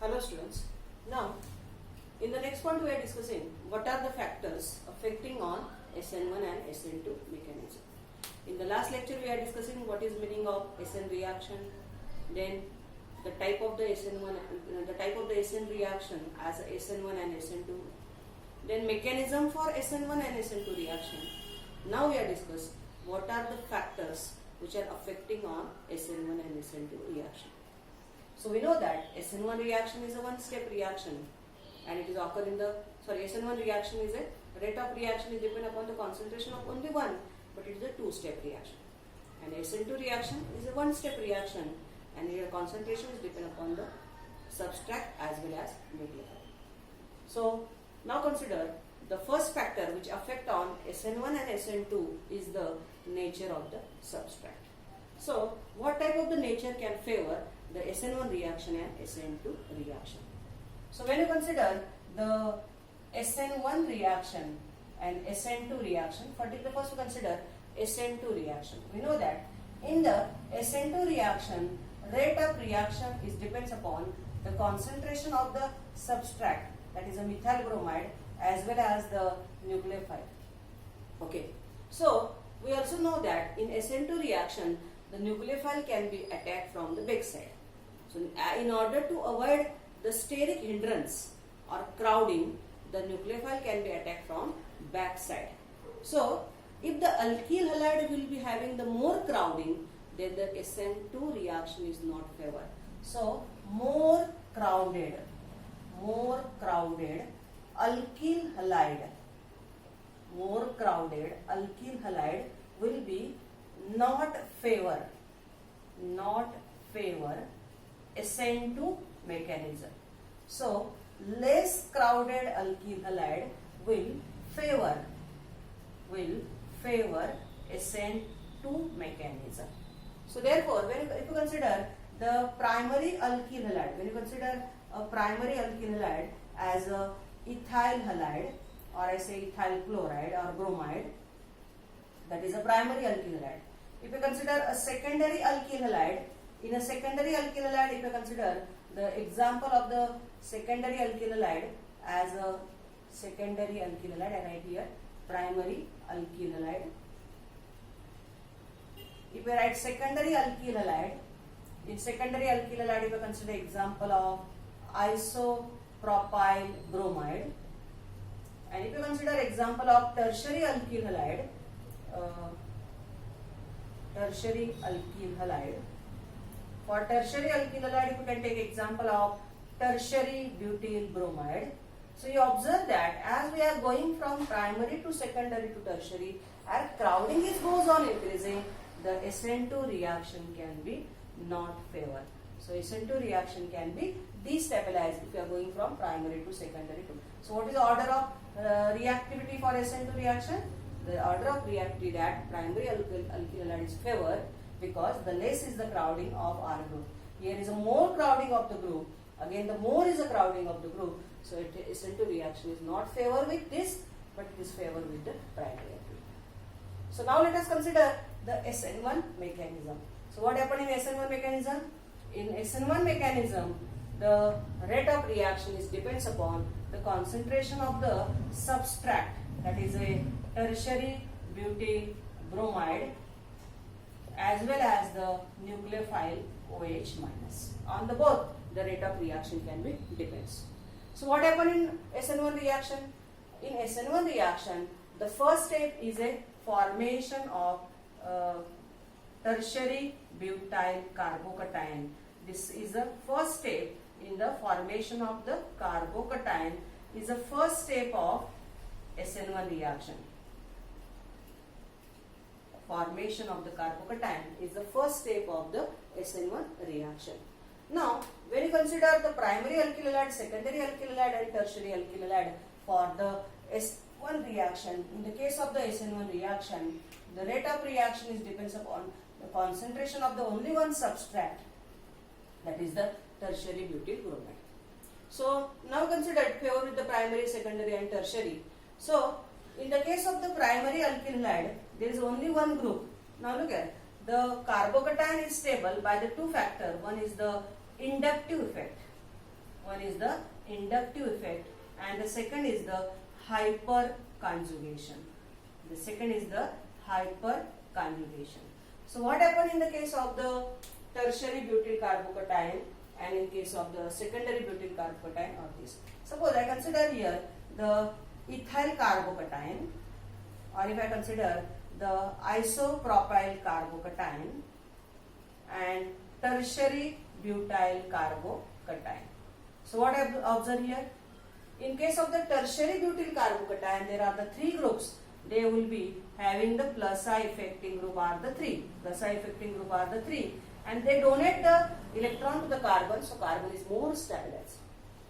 Hello students. Now, in the next point we are discussing what are the factors affecting on SN1 and SN2 mechanism. In the last lecture we are discussing what is meaning of SN reaction, then the type of the SN reaction as SN1 and SN2, then mechanism for SN1 and SN2 reaction. Now we are discussing what are the factors which are affecting on SN1 and SN2 reaction. So we know that SN1 reaction is a one-step reaction and it is occur in the, SN1 reaction is a rate of reaction is depend upon the concentration of only one, but it is a two-step reaction. And SN2 reaction is a one-step reaction and your concentration is depend upon the substrate as well as nucleophile. So now consider the first factor which affect on SN1 and SN2 is the nature of the substrate. So what type of the nature can favor the SN1 reaction and SN2 reaction? So when you consider the SN1 reaction and SN2 reaction, first we consider SN2 reaction. We know that in the SN2 reaction, rate of reaction is depends upon the concentration of the substrate, that is a methyl bromide, as well as the nucleophile. Okay. So we also know that in SN2 reaction, the nucleophile can be attacked from the back side. So in order to avoid the steric hindrance or crowding, the nucleophile can be attacked from back side. So if the alkyl halide will be having the more crowding, then the SN2 reaction is not favored. So more crowded alkyl halide will be not favor SN2 mechanism. So less crowded alkyl halide will favor SN2 mechanism. So therefore, if you consider the primary alkyl halide, when you consider a primary alkyl halide as a ethyl halide, or I say ethyl chloride or bromide, that is a primary alkyl halide. If you consider a secondary alkyl halide, in a secondary alkyl halide, if you consider the example of the secondary alkyl halide as a secondary alkyl halide, I write here primary alkyl halide. If you write secondary alkyl halide, in secondary alkyl halide, if you consider example of isopropyl bromide, and if you consider example of tertiary alkyl halide, for tertiary alkyl halide, you can take example of tertiary butyl bromide. So you observe that as we are going from primary to secondary to tertiary, as crowding goes on increasing, the SN2 reaction can be not favored. So SN2 reaction can be destabilized if you are going from primary to secondary to. So what is the order of reactivity for SN2 reaction? The order of reactivity that primary alkyl halide is favored because the less is the crowding of R group. Here is a more crowding of the group. Again, the more is the crowding of the group. So SN2 reaction is not favored with this, but it is favored with the primary alkyl. So now let us consider the SN1 mechanism. So what happened in SN1 mechanism? In SN1 mechanism, the rate of reaction is depends upon the concentration of the substrate, that is a tertiary butyl bromide, as well as the nucleophile OH minus. On the both, the rate of reaction can be depends. So what happened in SN1 reaction? In SN1 reaction, the first step is a formation of tertiary butyl carbocation. This is the first step in the formation of the carbocation, is the first step of SN1 reaction. Formation of the carbocation is the first step of the SN1 reaction. Now, when you consider the primary alkyl halide, secondary alkyl halide and tertiary alkyl halide for the S1 reaction, in the case of the SN1 reaction, the rate of reaction is depends upon the concentration of the only one substrate, that is the tertiary butyl bromide. So now consider favor with the primary, secondary and tertiary. So in the case of the primary alkyl halide, there is only one group. Now look at the carbocation is stable by the two factors. One is the inductive effect. one is the inductive effect, and the second is the hyperconjugation. The second is the hyperconjugation. So what happened in the case of the tertiary butyl carbocation and in case of the secondary butyl carbocation or this? Suppose I consider here the ethyl carbocation, or if I consider the isopropyl carbocation and tertiary butyl carbocation. So what I have observed here? In case of the tertiary butyl carbocation, there are the three groups. They will be having the plus I affecting group are the three. Plus I affecting group are the three, and they donate the electron to the carbon, so carbon is more stabilized.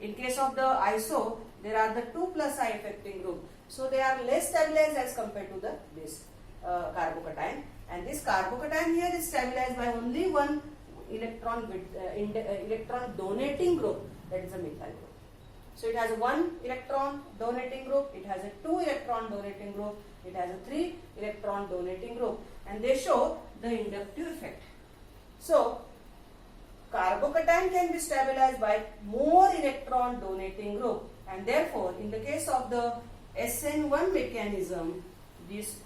In case of the iso, there are the two plus I affecting group, so they are less stabilized as compared to the this carbocation. And this carbocation here is stabilized by only one electron with electron donating group, that is a methyl group. So it has a 1 electron donating group, it has a 2 electron donating group, it has a 3 electron donating group, and they show the inductive effect. So carbocation can be stabilized by more electron donating group, and therefore in the case of the SN1 mechanism, this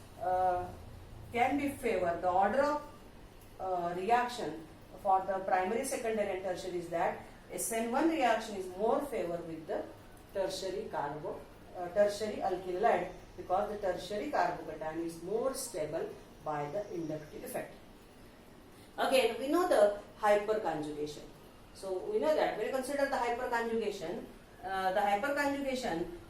can be favored. The order of reaction for the primary, secondary and tertiary is that SN1 reaction is more favored with the tertiary alkyl halide, because the tertiary carbocation is more stable by the inductive effect. Again, we know the hyperconjugation. So we know that when you consider the hyperconjugation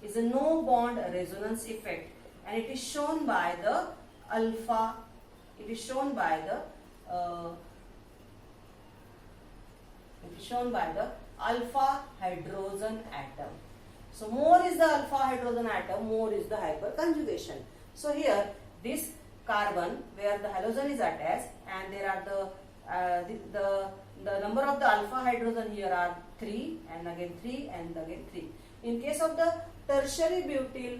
is a no bond resonance effect, and it is shown by the alpha. It is shown by the alpha hydrogen atom. So more is the alpha hydrogen atom, more is the hyperconjugation. So here this carbon where the halogen is attached, and there are the number of the alpha hydrogen here are 3 and again 3 and again 3. In case of the tertiary butyl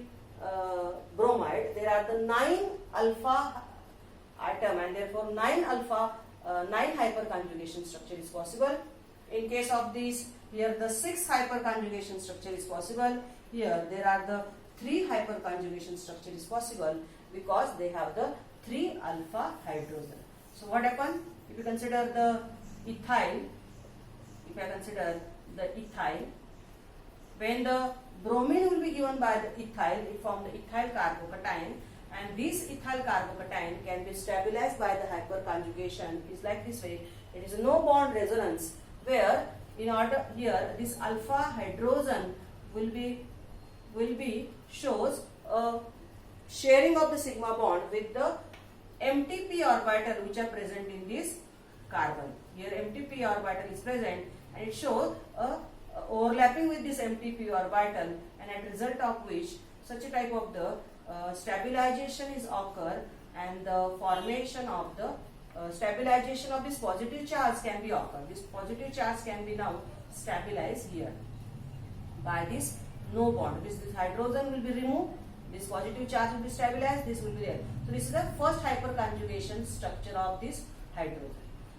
bromide, there are the 9 alpha atom, and therefore 9 hyperconjugation structure is possible. In case of this, here the 6 hyperconjugation structure is possible. Here there are the 3 hyperconjugation structure is possible, because they have the 3 alpha hydrogen. So what happened? If you consider the ethyl, when the bromine will be given by the ethyl, it forms the ethyl carbocation, and this ethyl carbocation can be stabilized by the hyperconjugation. It is like this way. It is a no bond resonance, where in order here this alpha hydrogen will be shows a sharing of the sigma bond with the empty p orbital which are present in this carbon. Here empty p orbital is present, and it shows overlapping with this empty p orbital, and as a result of which such a type of the stabilization is occur, and the formation of the stabilization of this positive charge can be occur. This positive charge can be now stabilized here by this no bond. This hydrogen will be removed, this positive charge will be stabilized, this will be there. So this is the first hyperconjugation structure of this hydrogen.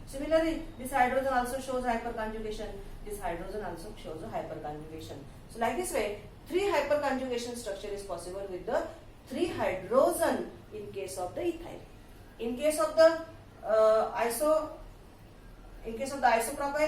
Similarly, this hydrogen also shows hyperconjugation, this hydrogen also shows a hyperconjugation. So like this way, 3 hyperconjugation structure is possible with the 3 hydrogen in case of the ethyl. In case of the isopropyl,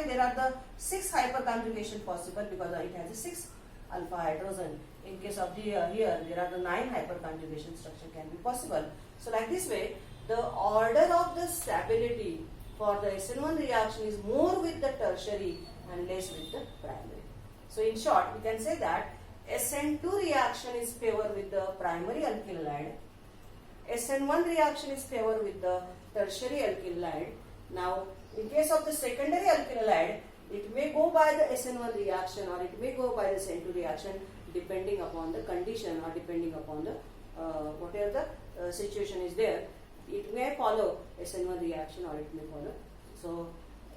there are the 6 hyperconjugation possible, because it has a 6 alpha hydrogen. In case of the here there are the 9 hyperconjugation structure can be possible. So like this way, the order of the stability for the SN1 reaction is more with the tertiary and less with the primary. So in short, we can say that SN2 reaction is favored with the primary alkyl halide, SN1 reaction is favored with the tertiary alkyl halide. Now in case of the secondary alkyl halide, it may go by the SN1 reaction or it may go by the SN2 reaction, depending upon the condition or depending upon the whatever the situation is there. It may follow SN1 reaction or it may follow. So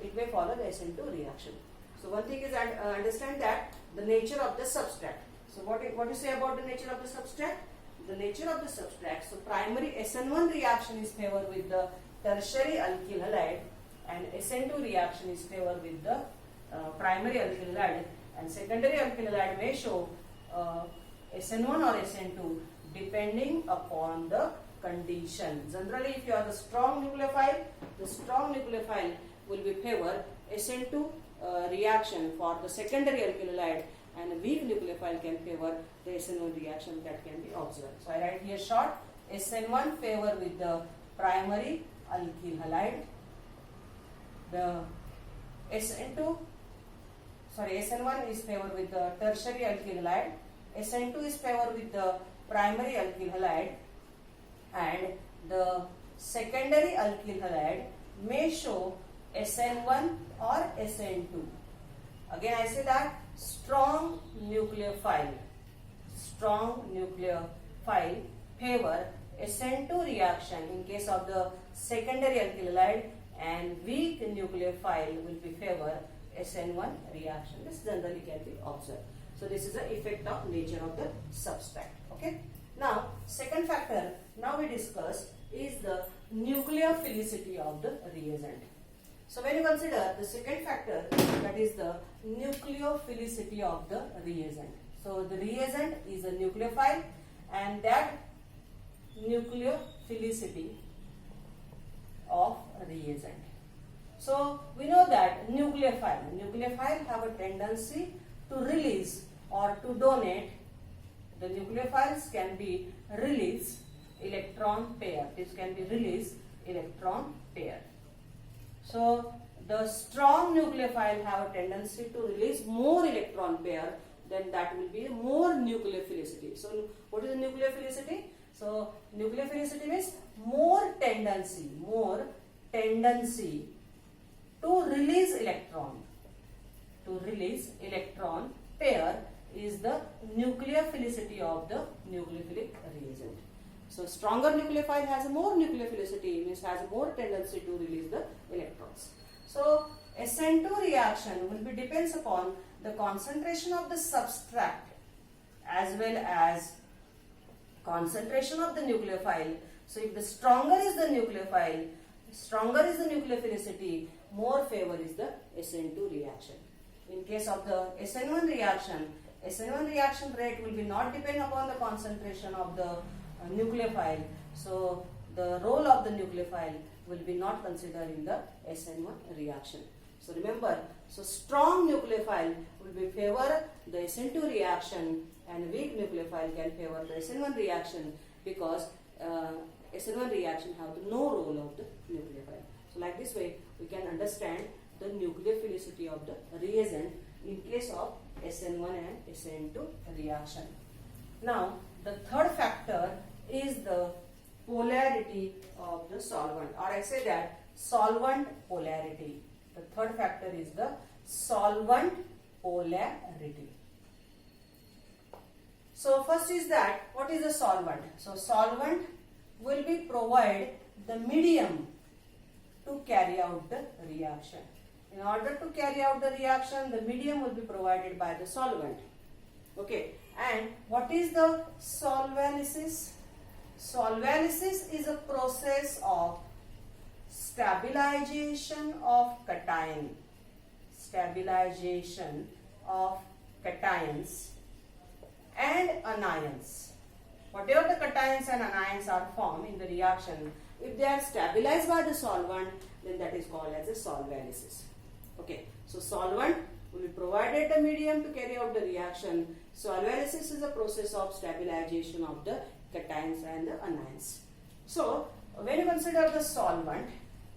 it may follow the SN2 reaction. So one thing is understand that the nature of the substrate. So what you say about the nature of the substrate? The nature of the substrate. So primary SN1 reaction is favored with the tertiary alkyl halide, and SN2 reaction is favored with the primary alkyl halide, and secondary alkyl halide may show SN1 or SN2 depending upon the condition. Generally, if you are the strong nucleophile will be favor SN2 reaction for the secondary alkyl halide, and a weak nucleophile can favor the SN1 reaction that can be observed. So I write here short, SN1 favor with the primary alkyl halide, the SN1 is favor with the tertiary alkyl halide, SN2 is favor with the primary alkyl halide, and the secondary alkyl halide may show SN1 or SN2. Again I say that strong nucleophile favor SN2 reaction in case of the secondary alkyl halide, and weak nucleophile will be favor SN1 reaction. This generally can be observed. So this is the effect of nature of the substrate. Okay. Now second factor now we discuss is the nucleophilicity of the reagent. So when you consider the second factor, that is the nucleophilicity of the reagent. So the reagent is a nucleophile, and that nucleophilicity of reagent. So we know that nucleophile have a tendency to release or to donate. The nucleophiles can be release electron pair. This can be release electron pair. So the strong nucleophile have a tendency to release more electron pair, then that will be more nucleophilicity. So what is the nucleophilicity? So nucleophilicity means more tendency to release electron. To release electron pair is the nucleophilicity of the nucleophilic reagent. So stronger nucleophile has a more nucleophilicity, means has a more tendency to release the electrons. So SN2 reaction will be depends upon the concentration of the substrate as well as concentration of the nucleophile. So if the stronger is the nucleophile, stronger is the nucleophilicity, more favor is the SN2 reaction. In case of the SN1 reaction rate will be not depend upon the concentration of the nucleophile. So the role of the nucleophile will be not considered in the SN1 reaction. So remember, so strong nucleophile will be favor the SN2 reaction, and weak nucleophile can favor the SN1 reaction, because SN1 reaction have no role of the nucleophile. So like this way we can understand the nucleophilicity of the reagent in case of SN1 and SN2 reaction. Now the third factor is the polarity of the solvent, or I say that solvent polarity. The third factor is the solvent polarity. So first is that, what is the solvent? So solvent will be provide the medium to carry out the reaction. In order to carry out the reaction, the medium will be provided by the solvent. Okay. And what is the solvalysis? Solvalysis is a process of stabilization of cation. Stabilization of cations and anions. Whatever the cations and anions are formed in the reaction, if they are stabilized by the solvent, then that is called as a solvalysis. Okay, so solvent will be provided the medium to carry out the reaction. Solvalysis is a process of stabilization of the cations and the anions. So when you consider the solvent,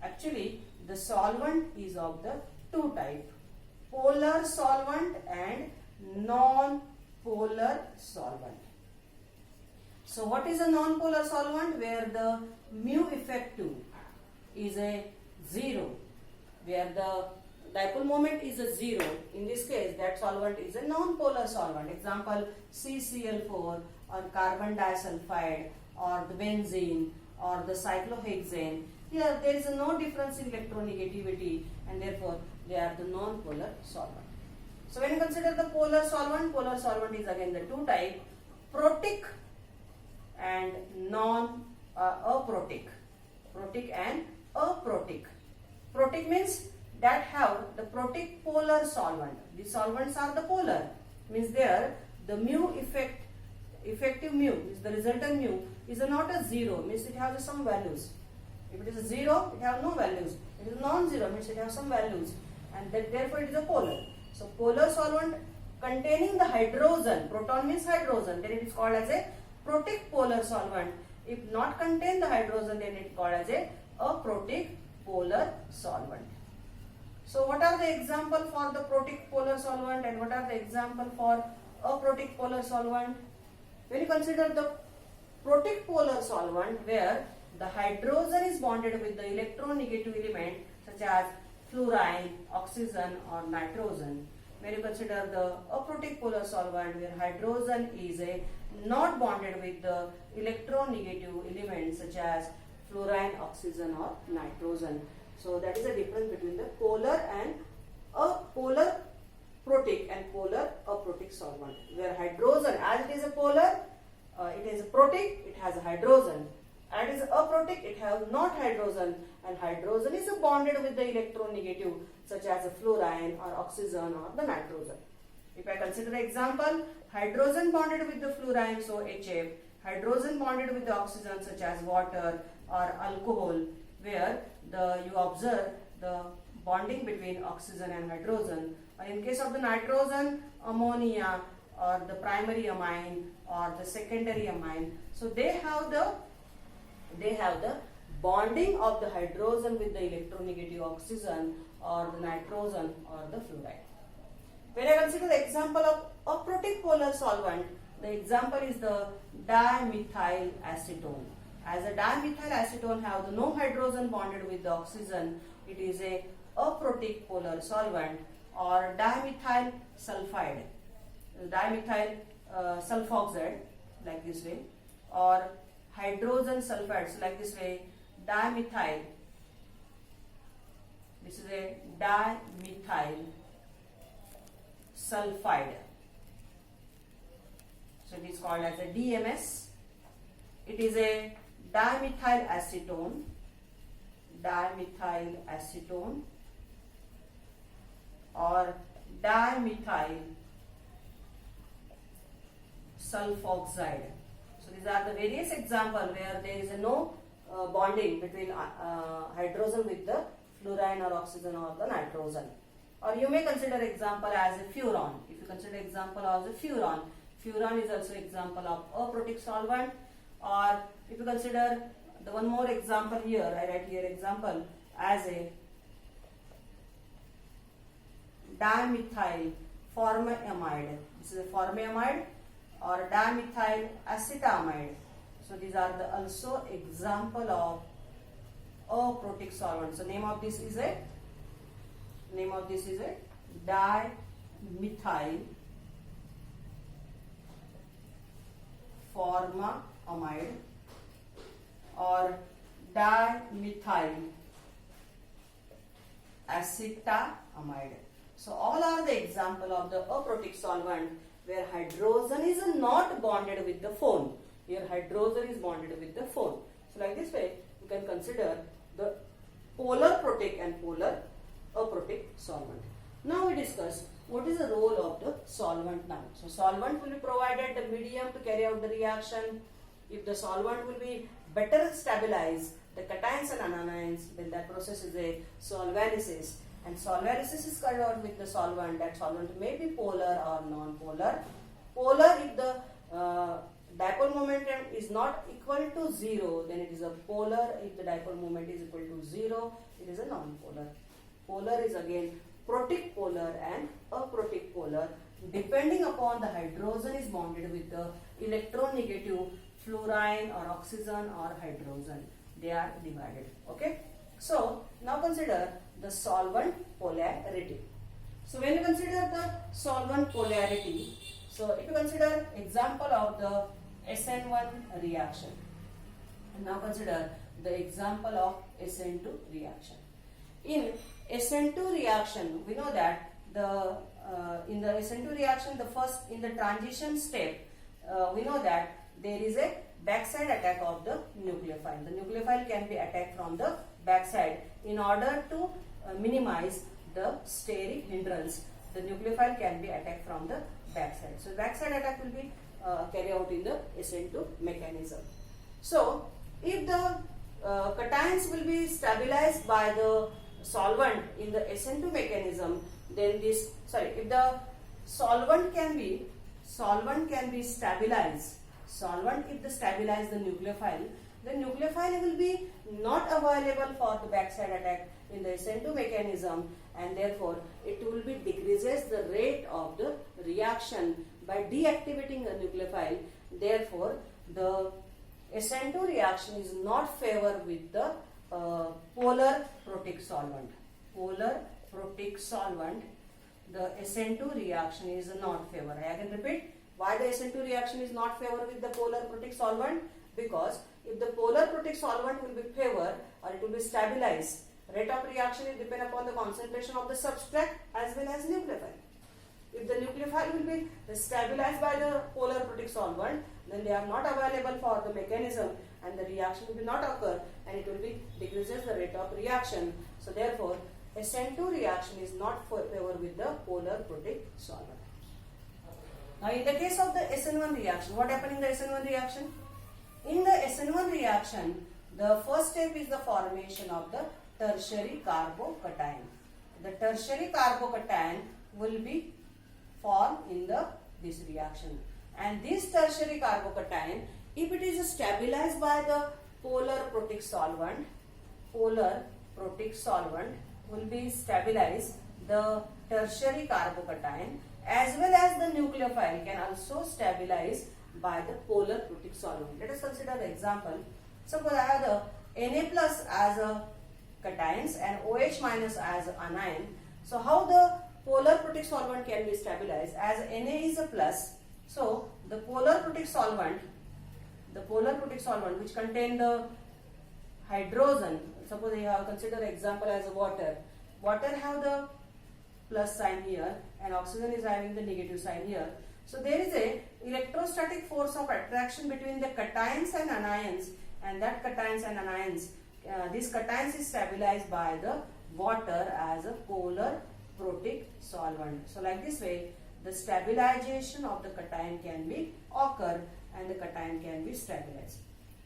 actually the solvent is of the two type: polar solvent and non-polar solvent. So what is a non-polar solvent? Where the mu effective is a 0, where the dipole moment is a 0. In this case, that solvent is a non-polar solvent. Example, CCl4 or carbon disulfide or the benzene or the cyclohexane. Here there is no difference in electronegativity, and therefore they are the non-polar solvent. So when you consider the polar solvent is again the two type: protic and aprotic. Protic and aprotic. Protic means that have the protic polar solvent. The solvents are the polar, means there the mu effective mu is the resultant mu is not a zero, means it has some values. If it is a zero, it has no values. It is non-zero, means it has some values, and therefore it is a polar. So polar solvent containing the hydrogen, proton means hydrogen, then it is called as a protic polar solvent. If not contain the hydrogen, then it is called as a protic polar solvent. So what are the example for the protic polar solvent and what are the example for aprotic polar solvent? When you consider the protic polar solvent where the hydrogen is bonded with the electronegative element such as fluorine, oxygen or nitrogen. When you consider the aprotic polar solvent where hydrogen is not bonded with the electronegative elements such as fluorine, oxygen or nitrogen. So that is the difference between the polar and apolar protic and polar aprotic solvent. Where hydrogen, as it is a polar, it is a protic, it has a hydrogen. And it is aprotic, it has not hydrogen, and hydrogen is bonded with the electronegative such as a fluorine or oxygen or the nitrogen. If I consider the example, hydrogen bonded with the fluorine, so HF, hydrogen bonded with the oxygen such as water or alcohol, where you observe the bonding between oxygen and hydrogen. Or in case of the nitrogen, ammonia or the primary amine or the secondary amine, so they have the bonding of the hydrogen with the electronegative oxygen or the nitrogen or the fluoride. When I consider the example of aprotic polar solvent, the example is the dimethyl acetone. As a dimethyl acetone have the no hydrogen bonded with the oxygen, it is a aprotic polar solvent. Or dimethyl sulfide, dimethyl sulfoxide, like this way, or hydrogen sulfides, like this way, dimethyl, this is a dimethyl sulfide, so it is called as a DMS. It is a dimethyl acetone or dimethyl sulfoxide. So these are the various examples where there is no bonding between hydrogen with the fluorine or oxygen or the nitrogen. Or you may consider example as a furan. If you consider example as a furan, furan is also example of aprotic solvent. Or if you consider the one more example here, I write here example as a dimethyl formoamide. This is a formoamide or dimethyl acetamide. So these are the also example of aprotic solvent. So name of this is a dimethyl formoamide or dimethyl acetamide. So all are the example of the aprotic solvent where hydrogen is not bonded with the phone. Here hydrogen is bonded with the phone. So like this way you can consider the polar protic and polar aprotic solvent. Now we discuss what is the role of the solvent now. So solvent will be provided the medium to carry out the reaction. If the solvent will be better stabilize the cations and anions, then that process is a solvalysis. And solvalysis is carried out with the solvent. That solvent may be polar or non-polar. Polar if the dipole momentum is not equal to 0, then it is a polar. If the dipole moment is equal to 0, it is a non-polar. Polar is again protic polar and aprotic polar depending upon the hydrogen is bonded with the electronegative fluorine or oxygen or hydrogen. They are divided. Okay. So now consider the solvent polarity. So when you consider the solvent polarity, so if you consider example of the SN1 reaction, and now consider the example of SN2 reaction. In SN2 reaction, we know that in the SN2 reaction, the first in the transition step, we know that there is a backside attack of the nucleophile. The nucleophile can be attacked from the backside in order to minimize the steric hindrance, the nucleophile can be attacked from the backside. So backside attack will be carried out in the SN2 mechanism. So if the cations will be stabilized by the solvent in the SN2 mechanism, then this, if the solvent can be stabilized, if they stabilize the nucleophile, then nucleophile will be not available for the backside attack in the SN2 mechanism, and therefore it will be decreases the rate of the reaction by deactivating the nucleophile. Therefore the SN2 reaction is not favor with the polar protic solvent. The SN2 reaction is not favor. I can repeat, why the SN2 reaction is not favor with the polar protic solvent? Because if the polar protic solvent will be favor or it will be stabilized, rate of reaction is depend upon the concentration of the substrate as well as nucleophile. If the nucleophile will be stabilized by the polar protic solvent, then they are not available for the mechanism and the reaction will not occur, and it will be decreases the rate of reaction. So therefore SN2 reaction is not favor with the polar protic solvent. Now in the case of the SN1 reaction, what happened in the SN1 reaction? In the SN1 reaction, the first step is the formation of the tertiary carbocation. The tertiary carbocation will be formed in this reaction, and this tertiary carbocation, if it is stabilized by the polar protic solvent, will be stabilized the tertiary carbocation, as well as the nucleophile can also stabilize by the polar protic solvent. Let us consider the example. Suppose I have the Na plus as a cations and OH minus as anion. So how the polar protic solvent can be stabilized? As Na is a plus, so the polar protic solvent which contain the hydrogen, suppose you have consider example as a water have the plus sign here and oxygen is having the negative sign here. So there is a electrostatic force of attraction between the cations and anions, and that cations and anions, this cations is stabilized by the water as a polar protic solvent. So like this way the stabilization of the cation can be occur and the cation can be stabilized.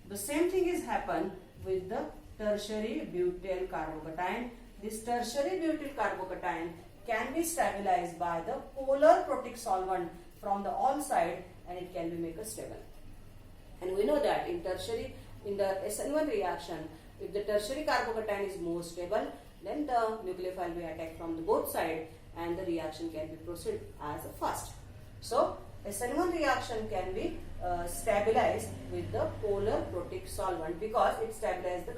The same thing is happen with the tertiary butyl carbocation. This tertiary butyl carbocation can be stabilized by the polar protic solvent from the all side, and it can be made stable. And we know that in the SN1 reaction, if the tertiary carbocation is more stable, then the nucleophile will attack from the both sides and the reaction can be proceed as fast. So SN1 reaction can be stabilized with the polar protic solvent because it stabilizes the